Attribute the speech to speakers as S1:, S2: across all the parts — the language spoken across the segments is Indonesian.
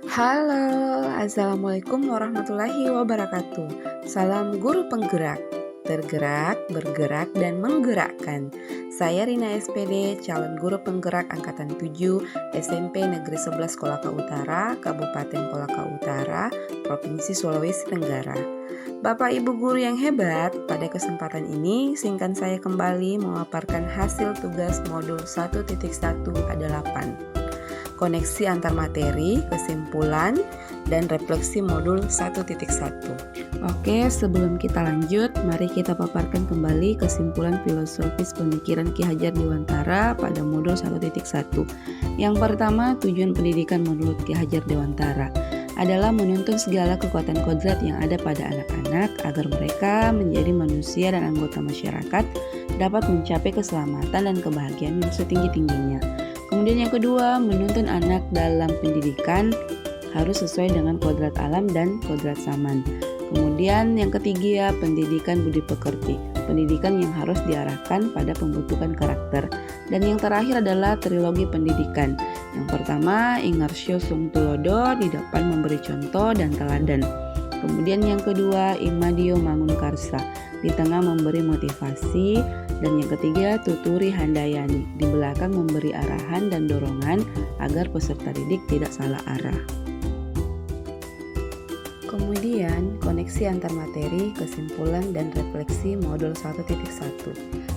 S1: Halo, Assalamualaikum warahmatullahi wabarakatuh. Salam guru penggerak, tergerak, bergerak, dan menggerakkan. Saya Rina SPD, calon guru penggerak Angkatan 7 SMP Negeri 11 Kolaka Utara, Kabupaten Kolaka Utara, Provinsi Sulawesi Tenggara. Bapak Ibu guru yang hebat, pada kesempatan ini singkat saya kembali memaparkan hasil tugas modul 1.1 ada 8. Koneksi antar materi, kesimpulan, dan refleksi modul 1.1. Oke, sebelum kita lanjut, mari kita paparkan kembali kesimpulan filosofis pemikiran Ki Hajar Dewantara pada modul 1.1. Yang pertama, tujuan pendidikan menurut Ki Hajar Dewantara adalah menuntun segala kekuatan kodrat yang ada pada anak-anak agar mereka menjadi manusia dan anggota masyarakat dapat mencapai keselamatan dan kebahagiaan yang setinggi-tingginya. Kemudian yang kedua, menuntun anak dalam pendidikan harus sesuai dengan kodrat alam dan kodrat zaman. Kemudian yang ketiga, pendidikan budi pekerti, pendidikan yang harus diarahkan pada pembentukan karakter. Dan yang terakhir adalah trilogi pendidikan. Yang pertama, Ingarsyo Sung Tulodo di depan memberi contoh dan teladan. Kemudian yang kedua, Imadio Mangun Karsa di tengah memberi motivasi. Dan yang ketiga, Tuturi Handayani di belakang memberi arahan dan dorongan agar peserta didik tidak salah arah. Kemudian, koneksi antar materi, kesimpulan, dan refleksi modul 1.1.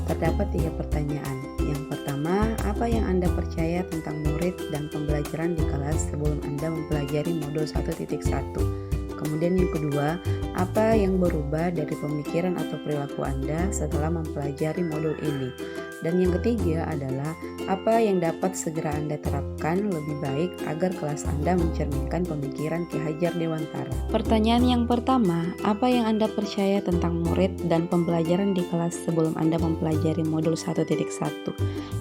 S1: Terdapat 3 pertanyaan. Yang pertama, apa yang Anda percaya tentang murid dan pembelajaran di kelas sebelum Anda mempelajari modul 1.1? Kemudian yang kedua, apa yang berubah dari pemikiran atau perilaku Anda setelah mempelajari modul ini? Dan yang ketiga adalah apa yang dapat segera Anda terapkan lebih baik agar kelas Anda mencerminkan pemikiran Ki Hajar Dewantara. Pertanyaan yang pertama, apa yang Anda percaya tentang murid dan pembelajaran di kelas sebelum Anda mempelajari modul 1.1?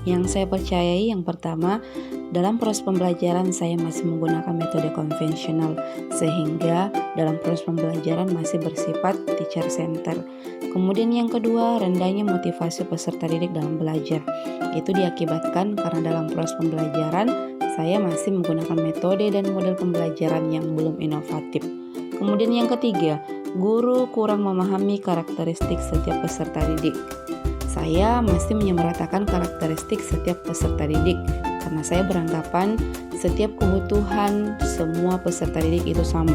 S1: Yang saya percayai yang pertama, dalam proses pembelajaran saya masih menggunakan metode konvensional sehingga dalam proses pembelajaran masih bersifat teacher center. Kemudian yang kedua, rendahnya motivasi peserta didik dalam belajar. Itu diakibatkan karena dalam proses pembelajaran saya masih menggunakan metode dan model pembelajaran yang belum inovatif. Kemudian yang ketiga, guru kurang memahami karakteristik setiap peserta didik. Saya masih menyamaratakan karakteristik setiap peserta didik karena saya beranggapan setiap kebutuhan semua peserta didik itu sama.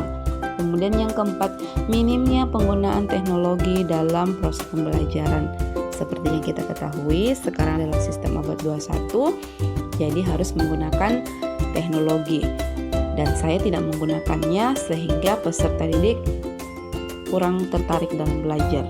S1: Kemudian yang keempat, minimnya penggunaan teknologi dalam proses pembelajaran. Seperti yang kita ketahui, sekarang adalah sistem abad 21, jadi harus menggunakan teknologi. Dan saya tidak menggunakannya sehingga peserta didik kurang tertarik dalam belajar.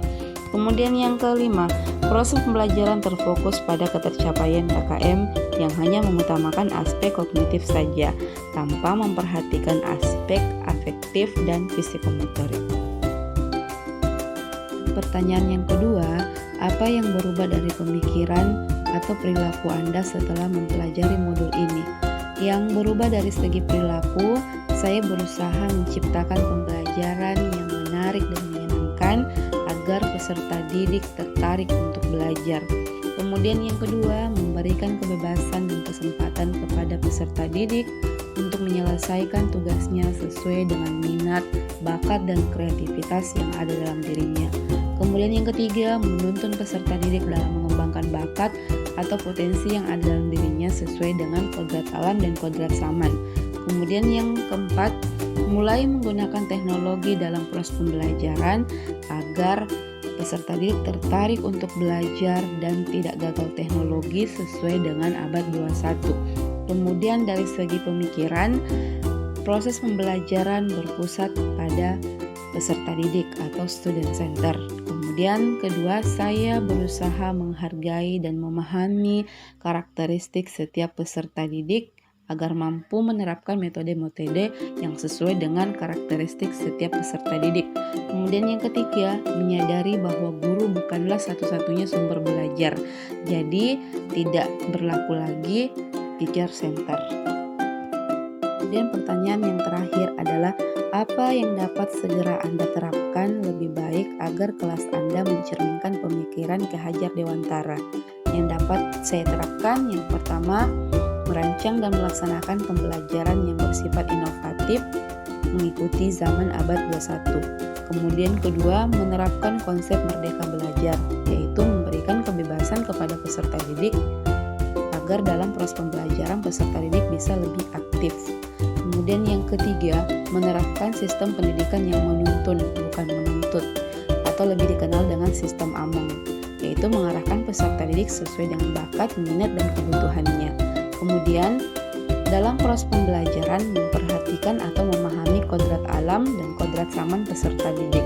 S1: Kemudian yang kelima, proses pembelajaran terfokus pada ketercapaian KKM yang hanya mengutamakan aspek kognitif saja tanpa memperhatikan aspek afektif dan psikomotorik. Pertanyaan yang kedua, apa yang berubah dari pemikiran atau perilaku Anda setelah mempelajari modul ini? Yang berubah dari segi perilaku, saya berusaha menciptakan pembelajaran yang menarik dan menyenangkan agar peserta didik tertarik untuk belajar. Kemudian yang kedua, memberikan kebebasan dan kesempatan kepada peserta didik untuk menyelesaikan tugasnya sesuai dengan minat, bakat, dan kreativitas yang ada dalam dirinya. Kemudian yang ketiga, menuntun peserta didik dalam mengembangkan bakat atau potensi yang ada dalam dirinya sesuai dengan kodrat alam dan kodrat zaman. Kemudian yang keempat, mulai menggunakan teknologi dalam proses pembelajaran agar peserta didik tertarik untuk belajar dan tidak gagal teknologi sesuai dengan abad 21. Kemudian dari segi pemikiran, proses pembelajaran berpusat pada peserta didik atau student center. Kemudian kedua, saya berusaha menghargai dan memahami karakteristik setiap peserta didik agar mampu menerapkan metode-metode yang sesuai dengan karakteristik setiap peserta didik. Kemudian yang ketiga, menyadari bahwa guru bukanlah satu-satunya sumber belajar. Jadi tidak berlaku lagi teacher center. Kemudian pertanyaan yang terakhir adalah apa yang dapat segera Anda terapkan lebih baik agar kelas Anda mencerminkan pemikiran Ki Hajar Dewantara? Yang dapat saya terapkan yang pertama, merancang dan melaksanakan pembelajaran yang bersifat inovatif mengikuti zaman abad 21. Kemudian kedua, menerapkan konsep merdeka belajar, yaitu memberikan kebebasan kepada peserta didik agar dalam proses pembelajaran peserta didik bisa lebih aktif. Kemudian yang ketiga, menerapkan sistem pendidikan yang menuntun bukan menuntut, atau lebih dikenal dengan sistem AMONG, yaitu mengarahkan peserta didik sesuai dengan bakat, minat, dan kebutuhannya. Kemudian, dalam proses pembelajaran memperhatikan atau memahami kodrat alam dan kodrat zaman peserta didik.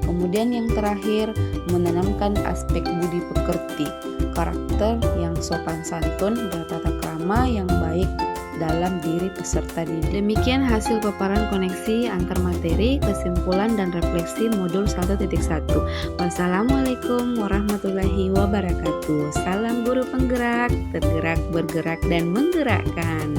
S1: Kemudian yang terakhir, menanamkan aspek budi pekerti, karakter yang sopan santun, bertata krama yang baik dalam diri peserta didik. Demikian hasil paparan koneksi antar materi, kesimpulan, dan refleksi modul 1.1. Wassalamualaikum warahmatullahi wabarakatuh. Salam guru penggerak, tergerak, bergerak, dan menggerakkan.